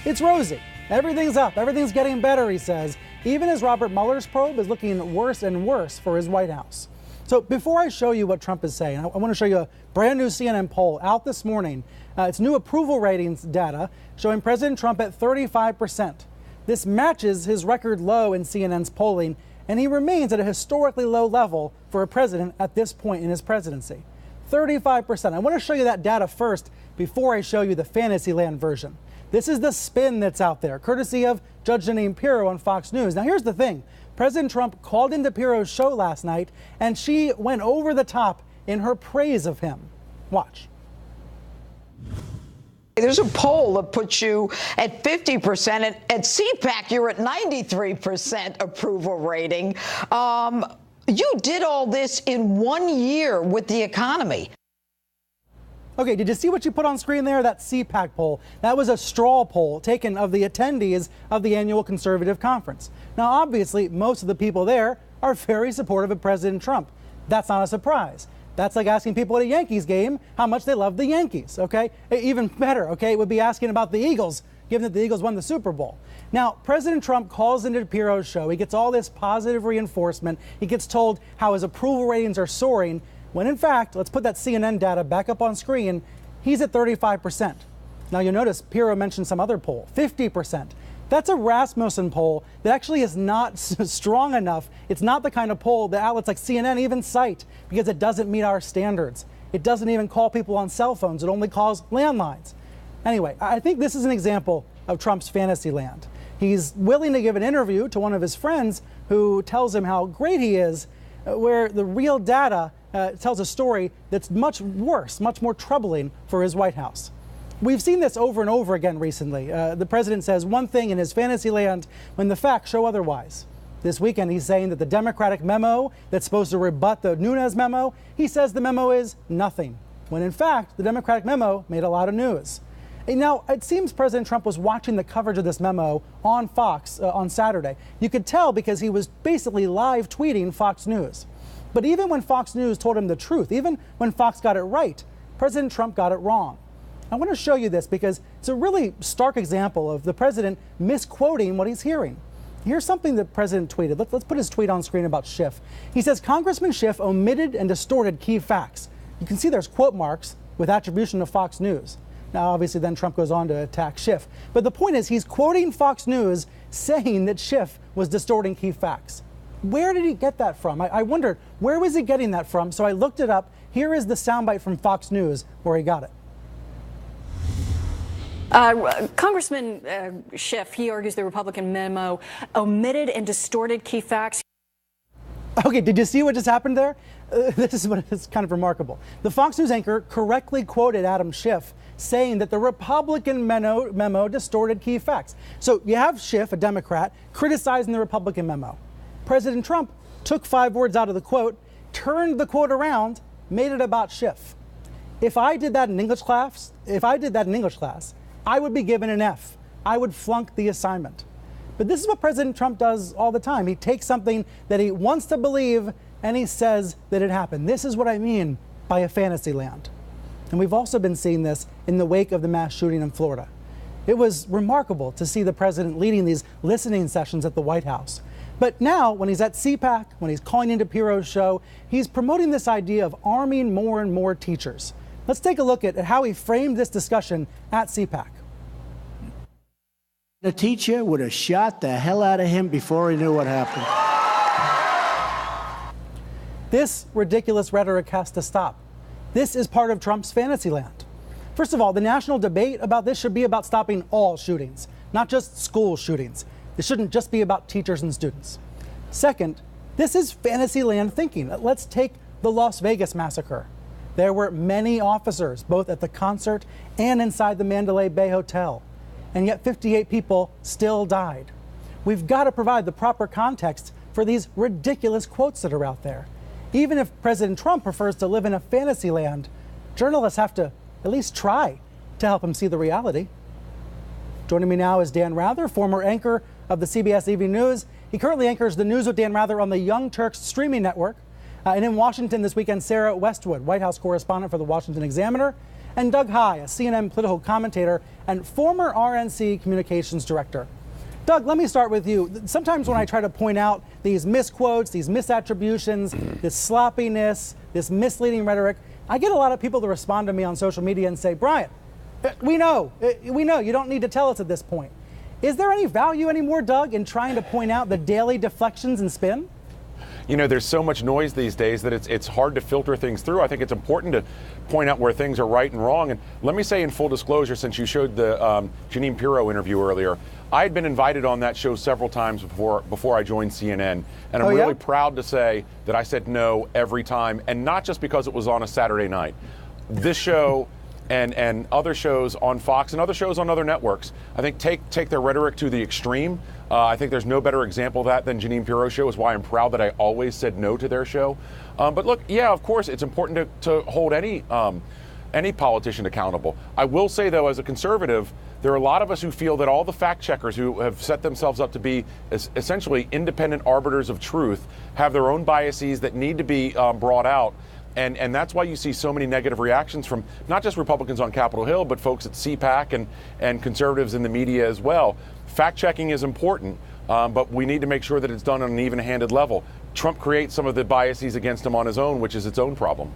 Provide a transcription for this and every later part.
It's rosy. Everything's up. Everything's getting better, he says, even as Robert Mueller's probe is looking worse and worse for his White House. So before I show you what Trump is saying, I want to show you a brand new CNN poll out this morning. It's new approval ratings data showing President Trump at 35%. This matches his record low in CNN's polling, and he remains at a historically low level for a president at this point in his presidency. 35%. I want to show you that data first before I show you the Fantasyland version. This is the spin that's out there, courtesy of Judge Jeanine Pirro on Fox News. Now, here's the thing. President Trump called into Pirro's show last night, and she went over the top in her praise of him. Watch. There's a poll that puts you at 50%. At CPAC, you're at 93% approval rating. You did all this in 1 year with the economy. Okay, did you see what you put on screen there? That CPAC poll. That was a straw poll taken of the attendees of the annual conservative conference. Now, obviously, most of the people there are very supportive of President Trump. That's not a surprise. That's like asking people at a Yankees game how much they love the Yankees, okay? Even better, okay, it would be asking about the Eagles, given that the Eagles won the Super Bowl. Now, President Trump calls into Pirro's show. He gets all this positive reinforcement. He gets told how his approval ratings are soaring, when in fact, let's put that CNN data back up on screen, he's at 35%. Now you'll notice Pirro mentioned some other poll, 50%. That's a Rasmussen poll that actually is not strong enough. It's not the kind of poll that outlets like CNN even cite because it doesn't meet our standards. It doesn't even call people on cell phones. It only calls landlines. Anyway, I think this is an example of Trump's fantasy land. He's willing to give an interview to one of his friends who tells him how great he is, where the real data tells a story that's much worse, much more troubling for his White House. We've seen this over and over again recently. The president says one thing in his fantasy land when the facts show otherwise. This weekend, he's saying that the Democratic memo that's supposed to rebut the Nunes memo, he says the memo is nothing, when in fact, the Democratic memo made a lot of news. Now, it seems President Trump was watching the coverage of this memo on Fox on Saturday. You could tell because he was basically live tweeting Fox News. But even when Fox News told him the truth, even when Fox got it right, President Trump got it wrong. I want to show you this because it's a really stark example of the president misquoting what he's hearing. Here's something the president tweeted. Let's put his tweet on screen about Schiff. He says, Congressman Schiff omitted and distorted key facts. You can see there's quote marks with attribution to Fox News. Now, obviously, then Trump goes on to attack Schiff. But the point is, he's quoting Fox News saying that Schiff was distorting key facts. Where did he get that from? I wondered, where was he getting that from? So I looked it up. Here is the soundbite from Fox News where he got it. Congressman Schiff, he argues the Republican memo omitted and distorted key facts. Okay, did you see what just happened there? This is what is kind of remarkable. The Fox News anchor correctly quoted Adam Schiff saying that the Republican memo distorted key facts. So you have Schiff, a Democrat, criticizing the Republican memo. President Trump took 5 words out of the quote, turned the quote around, made it about Schiff. If I did that in English class, I would be given an F. I would flunk the assignment. But this is what President Trump does all the time. He takes something that he wants to believe and he says that it happened. This is what I mean by a fantasy land. And we've also been seeing this in the wake of the mass shooting in Florida. It was remarkable to see the president leading these listening sessions at the White House. But now, when he's at CPAC, when he's calling into Pirro's show, he's promoting this idea of arming more and more teachers. Let's take a look at how he framed this discussion at CPAC. The teacher would have shot the hell out of him before he knew what happened. This ridiculous rhetoric has to stop. This is part of Trump's fantasy land. First of all, the national debate about this should be about stopping all shootings, not just school shootings. It shouldn't just be about teachers and students. Second, this is fantasy land thinking. Let's take the Las Vegas massacre. There were many officers, both at the concert and inside the Mandalay Bay Hotel, and yet 58 people still died. We've got to provide the proper context for these ridiculous quotes that are out there. Even if President Trump prefers to live in a fantasy land, journalists have to at least try to help him see the reality. Joining me now is Dan Rather, former anchor of the CBS Evening News. He currently anchors the News with Dan Rather on the Young Turks streaming network. And in Washington this weekend, Sarah Westwood, White House correspondent for the Washington Examiner. and Doug Heye, a CNN political commentator and former RNC communications director. Doug, let me start with you. Sometimes when I try to point out these misquotes, these misattributions, this sloppiness, this misleading rhetoric, I get a lot of people to respond to me on social media and say, Brian, we know, you don't need to tell us at this point. Is there any value anymore, Doug, in trying to point out the daily deflections and spin? You know, there's so much noise these days that it's hard to filter things through. I think it's important to point out where things are right and wrong. And let me say in full disclosure, since you showed the Jeanine Pirro interview earlier, I had been invited on that show several times before I joined CNN. And I'm really proud to say that I said no every time, and not just because it was on a Saturday night. This show and other shows on Fox and other shows on other networks, I think take their rhetoric to the extreme. I think there's no better example of that than Jeanine Pirro's show, is why I'm proud that I always said no to their show. But look, yeah, of course, it's important to hold any politician accountable. I will say, though, as a conservative, there are a lot of us who feel that all the fact checkers who have set themselves up to be essentially independent arbiters of truth have their own biases that need to be brought out. And that's why you see so many negative reactions from not just Republicans on Capitol Hill, but folks at CPAC and conservatives in the media as well. Fact-checking is important, but we need to make sure that it's done on an even-handed level. Trump creates some of the biases against him on his own, which is its own problem.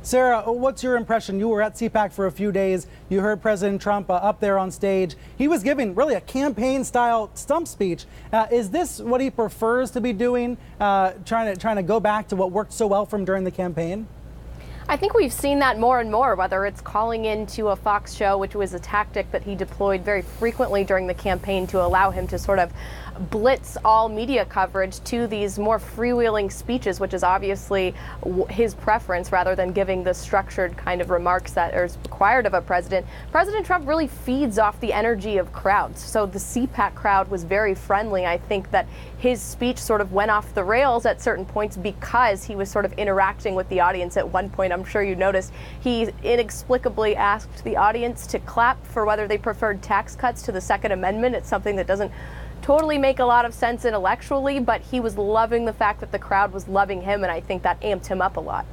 Sarah, what's your impression? You were at CPAC for a few days. You heard President Trump up there on stage. He was giving really a campaign-style stump speech. Is this what he prefers to be doing, trying to go back to what worked so well for him during the campaign? I think we've seen that more and more, whether it's calling into a Fox show, which was a tactic that he deployed very frequently during the campaign to allow him to sort of blitz all media coverage to these more freewheeling speeches, which is obviously his preference, rather than giving the structured kind of remarks that are required of a president. President Trump really feeds off the energy of crowds. So the CPAC crowd was very friendly. I think that his speech sort of went off the rails at certain points because he was sort of interacting with the audience. At one point, I'm sure you noticed, he inexplicably asked the audience to clap for whether they preferred tax cuts to the Second Amendment. It's something that doesn't totally make a lot of sense intellectually, but he was loving the fact that the crowd was loving him, and I think that amped him up a lot.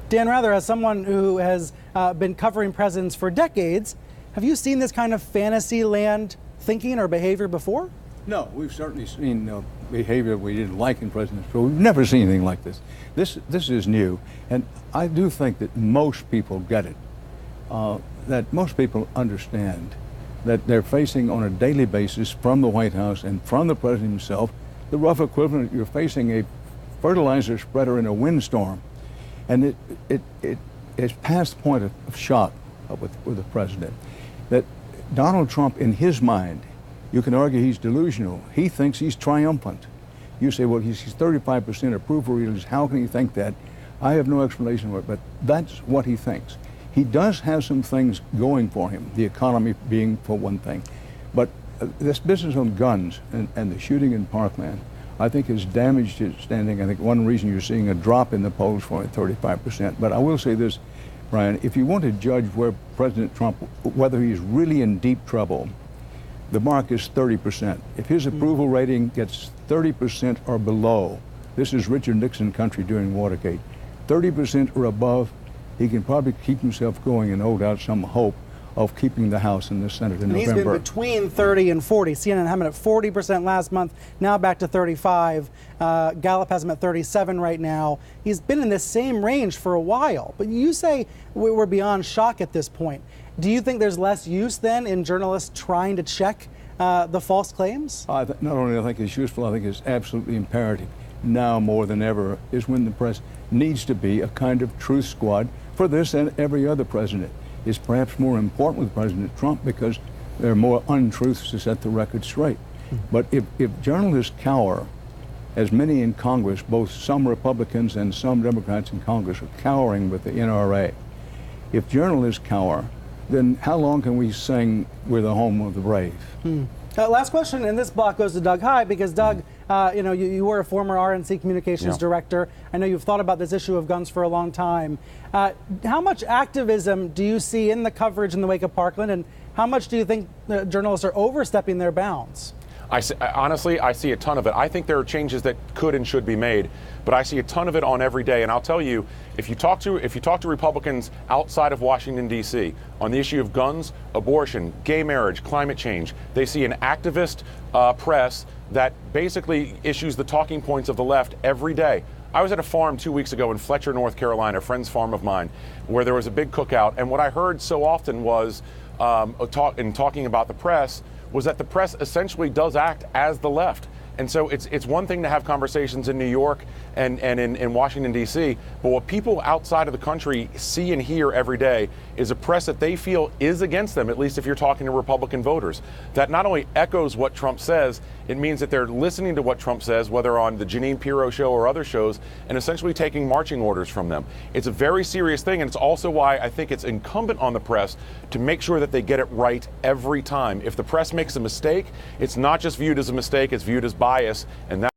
Dan Rather, as someone who has been covering presidents for decades, have you seen this kind of fantasy land thinking or behavior before? No, we've certainly seen behavior we didn't like in presidents, but we've never seen anything like this. This is new, and I do think that most people get it, that most people understand that they're facing on a daily basis from the White House and from the president himself the rough equivalent. You're facing a fertilizer spreader in a windstorm, and it's past the point of shock with the president. That Donald Trump, in his mind, you can argue he's delusional. He thinks he's triumphant. You say, well, he's 35% approval ratings. How can he think that? I have no explanation for it, but that's what he thinks. He does have some things going for him, the economy being for one thing. But this business on guns and the shooting in Parkland, I think has damaged his standing. I think one reason you're seeing a drop in the polls for 35%. But I will say this, Brian, if you want to judge where President Trump, whether he's really in deep trouble, the mark is 30%. If his approval rating gets 30% or below, this is Richard Nixon country during Watergate, 30% or above, he can probably keep himself going and hold out some hope of keeping the House and the Senate in November. He's been between 30 and 40. CNN had him at 40% last month, now back to 35. Gallup has him at 37 right now. He's been in this same range for a while. But you say we're beyond shock at this point. Do you think there's less use then in journalists trying to check the false claims? Not only I think it's useful, I think it's absolutely imperative. Now more than ever is when the press needs to be a kind of truth squad for this and every other president. Is perhaps more important with President Trump because there are more untruths to set the record straight. But if journalists cower, as many in Congress, both some Republicans and some Democrats in Congress are cowering with the NRA, if journalists cower, then how long can we sing "We're the home of the brave"? Last question, and this block goes to Doug Heye, because Doug, you were a former RNC communications director. I know you've thought about this issue of guns for a long time. How much activism do you see in the coverage in the wake of Parkland, and how much do you think journalists are overstepping their bounds? Honestly, I see a ton of it. I think there are changes that could and should be made, but I see a ton of it on every day. And I'll tell you, if you talk to Republicans outside of Washington, D.C. on the issue of guns, abortion, gay marriage, climate change, they see an activist press that basically issues the talking points of the left every day. I was at a farm 2 weeks ago in Fletcher, North Carolina, a friend's farm of mine, where there was a big cookout. And what I heard so often was, in talking about the press, was that the press essentially does act as the left. And so it's one thing to have conversations in New York and in Washington, D.C., but what people outside of the country see and hear every day is a press that they feel is against them, at least if you're talking to Republican voters. That not only echoes what Trump says, it means that they're listening to what Trump says, whether on the Jeanine Pirro show or other shows, and essentially taking marching orders from them. It's a very serious thing, and it's also why I think it's incumbent on the press to make sure that they get it right every time. If the press makes a mistake, it's not just viewed as a mistake, it's viewed as bias, and that